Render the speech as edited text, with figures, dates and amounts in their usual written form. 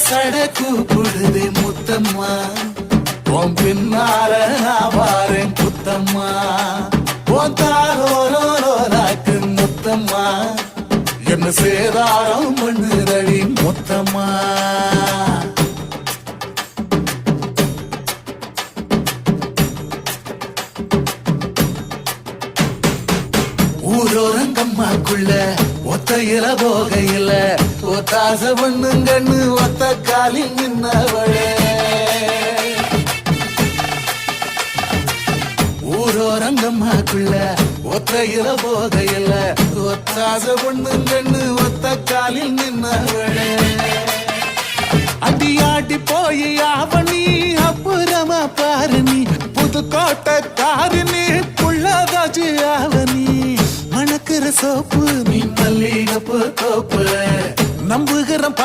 சட கூப்பிடுதே முத்தம்மா உன் பின்னால நான் வாரேன் புத்தம்மா உன் தாரோரோராக்கு முத்தம்மா என்ன சேதாரம் பண்ணுதடி முத்தம்மா ஊரோரங்கம்மாக்குள்ள ஒத்தையில போகையில ஒத்தாச பண்ணுங்கன்னு ஒத்த காலில் நின்னவளே ஊரோரங்கம்மாக்குள்ள ஒத்தையில போகையில ஒத்தாச பண்ணுங்கன்னு ஒத்த காலில் நின்னவளே அடியாடி போய் ஆவணி அப்புறமா பாரு நீ புதுக்கோட்டை காரினி புள்ளதாச்சு ஆவணி மணக்கிற சோப்பு நீ மல்லிகப்பு தோப்பு நம்புகிற